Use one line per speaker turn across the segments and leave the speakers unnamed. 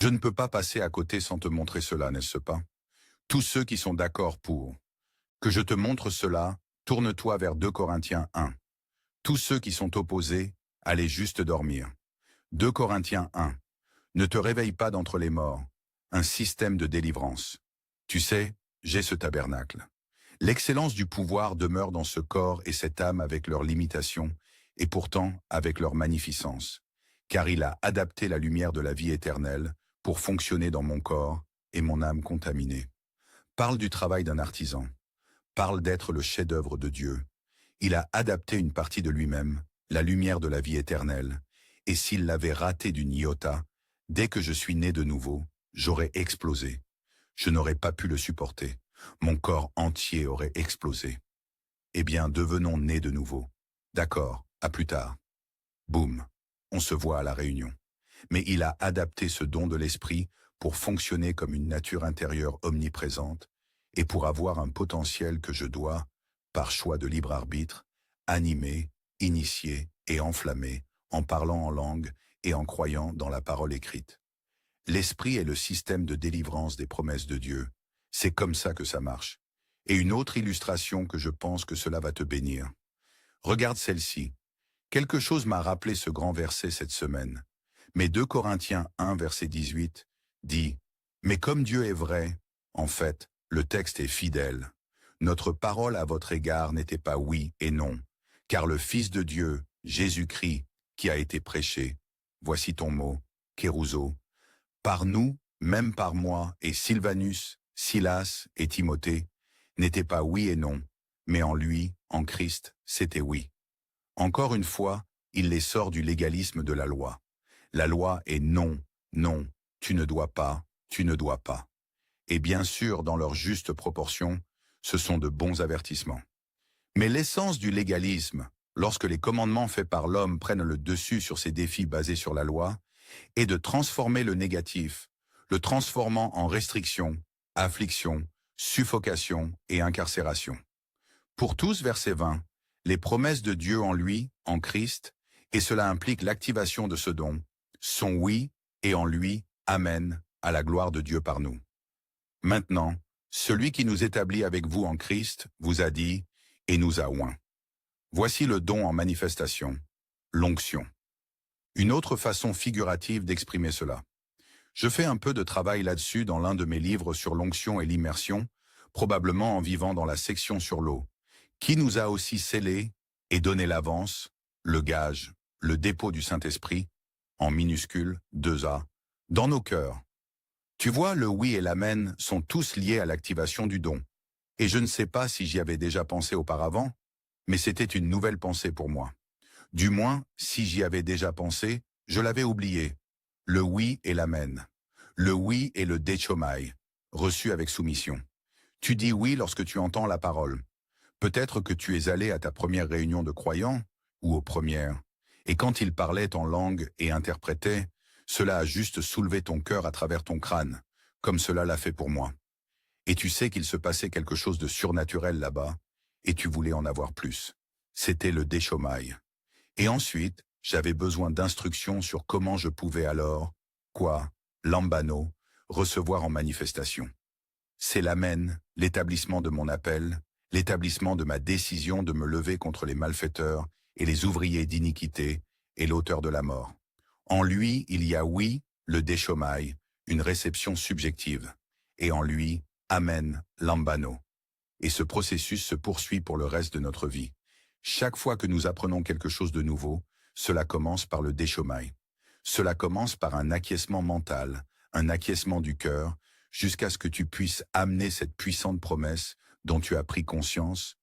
Je ne peux pas passer à côté sans te montrer cela, n'est-ce pas? Tous ceux qui sont d'accord pour que je te montre cela, tourne-toi vers 2 Corinthiens 1. Tous ceux qui sont opposés, allez juste dormir. 2 Corinthiens 1. Ne te réveille pas d'entre les morts. Un système de délivrance. Tu sais, j'ai ce tabernacle. L'excellence du pouvoir demeure dans ce corps et cette âme avec leurs limitations, et pourtant avec leur magnificence. Car il a adapté la lumière de la vie éternelle pour fonctionner dans mon corps et mon âme contaminée. Parle du travail d'un artisan. Parle d'être le chef-d'œuvre de Dieu. Il a adapté une partie de lui-même, la lumière de la vie éternelle, et s'il l'avait raté d'une iota, dès que je suis né de nouveau, j'aurais explosé. Je n'aurais pas pu le supporter. Mon corps entier aurait explosé. Eh bien, devenons nés de nouveau. D'accord, à plus tard. Boum, on se voit à la réunion. Mais il a adapté ce don de l'esprit pour fonctionner comme une nature intérieure omniprésente et pour avoir un potentiel que je dois, par choix de libre arbitre, animer, initier et enflammer en parlant en langue et en croyant dans la parole écrite. L'esprit est le système de délivrance des promesses de Dieu. C'est comme ça que ça marche. Et une autre illustration que je pense que cela va te bénir. Regarde celle-ci. Quelque chose m'a rappelé ce grand verset cette semaine. Mais 2 Corinthiens 1, verset 18, dit « Mais comme Dieu est vrai, en fait, le texte est fidèle. Notre parole à votre égard n'était pas oui et non, car le Fils de Dieu, Jésus-Christ, qui a été prêché, voici ton mot, kérouzo, par nous, même par moi et Sylvanus, Silas et Timothée, n'était pas oui et non, mais en lui, en Christ, c'était oui. Encore une fois, il les sort du légalisme de la loi. La loi est non, non, tu ne dois pas, tu ne dois pas. Et bien sûr, dans leur juste proportion, ce sont de bons avertissements. Mais l'essence du légalisme, lorsque les commandements faits par l'homme prennent le dessus sur ces défis basés sur la loi, est de transformer le négatif, le transformant en restriction, affliction, suffocation et incarcération. Pour tous, verset 20, les promesses de Dieu en lui, en Christ, et cela implique l'activation de ce don, sont oui et en lui, amen, à la gloire de Dieu par nous. Maintenant, celui qui nous établit avec vous en Christ vous a dit et nous a oint. Voici le don en manifestation, l'onction. Une autre façon figurative d'exprimer cela. Je fais un peu de travail là-dessus dans l'un de mes livres sur l'onction et l'immersion, probablement en vivant dans la section sur l'eau, qui nous a aussi scellé et donné l'avance, le gage, le dépôt du Saint-Esprit, en minuscule 2A, dans nos cœurs. Tu vois, le oui et l'amen sont tous liés à l'activation du don. Et je ne sais pas si j'y avais déjà pensé auparavant, mais c'était une nouvelle pensée pour moi. Du moins, si j'y avais déjà pensé, je l'avais oublié. Le oui et l'amen. Le oui et le déchomai, reçu avec soumission. Tu dis oui lorsque tu entends la parole. Peut-être que tu es allé à ta première réunion de croyants, ou aux premières, et quand ils parlaient en langue et interprétaient, cela a juste soulevé ton cœur à travers ton crâne, comme cela l'a fait pour moi. Et tu sais qu'il se passait quelque chose de surnaturel là-bas, et tu voulais en avoir plus. C'était le déchomai. Et ensuite, j'avais besoin d'instructions sur comment je pouvais alors, lambano, recevoir en manifestation. C'est l'amen, l'établissement de mon appel, l'établissement de ma décision de me lever contre les malfaiteurs et les ouvriers d'iniquité et l'auteur de la mort. En lui, il y a oui, le déchomai, une réception subjective, et en lui, amen, lambano. Et ce processus se poursuit pour le reste de notre vie. Chaque fois que nous apprenons quelque chose de nouveau, cela commence par le déchomai. Cela commence par un acquiescement mental, un acquiescement du cœur, jusqu'à ce que tu puisses amener cette puissante promesse dont tu as pris conscience,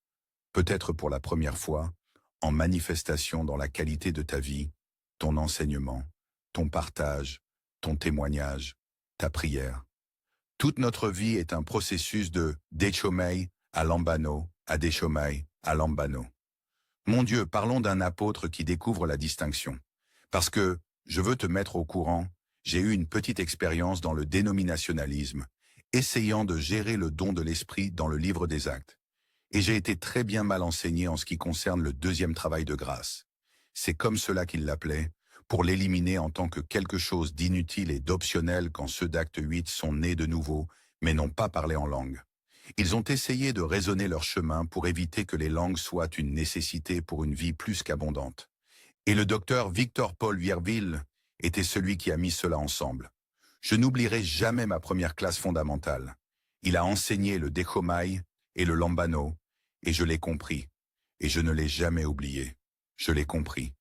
peut-être pour la première fois, en manifestation dans la qualité de ta vie, ton enseignement, ton partage, ton témoignage, ta prière. Toute notre vie est un processus de déchomai à lambano, à déchomai à lambano. Mon Dieu, parlons d'un apôtre qui découvre la distinction. Parce que, je veux te mettre au courant, j'ai eu une petite expérience dans le dénominationalisme, essayant de gérer le don de l'esprit dans le livre des Actes. Et j'ai été très bien mal enseigné en ce qui concerne le deuxième travail de grâce. C'est comme cela qu'il l'appelait, pour l'éliminer en tant que quelque chose d'inutile et d'optionnel quand ceux d'Acte 8 sont nés de nouveau, mais n'ont pas parlé en langue. Ils ont essayé de raisonner leur chemin pour éviter que les langues soient une nécessité pour une vie plus qu'abondante. Et le docteur Victor Paul Vierville était celui qui a mis cela ensemble. Je n'oublierai jamais ma première classe fondamentale. Il a enseigné le Dechomai et le Lambano, et je l'ai compris. Et je ne l'ai jamais oublié. Je l'ai compris.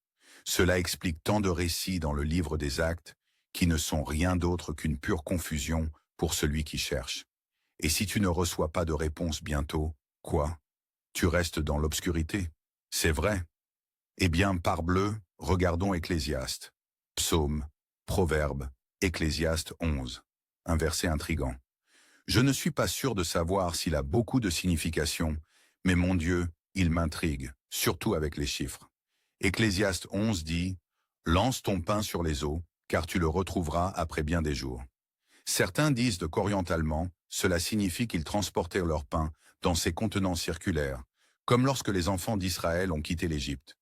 Cela explique tant de récits dans le livre des Actes, qui ne sont rien d'autre qu'une pure confusion pour celui qui cherche. Et si tu ne reçois pas de réponse bientôt, quoi? Tu restes dans l'obscurité. C'est vrai. Eh bien, parbleu, regardons Ecclésiaste. Psaume, Proverbe, Ecclésiaste 11. Un verset intrigant. Je ne suis pas sûr de savoir s'il a beaucoup de signification, mais mon Dieu, il m'intrigue, surtout avec les chiffres. Ecclésiaste 11 dit « Lance ton pain sur les eaux, car tu le retrouveras après bien des jours. » Certains disent de qu'orientalement, cela signifie qu'ils transportèrent leur pain dans ces contenants circulaires, comme lorsque les enfants d'Israël ont quitté l'Égypte.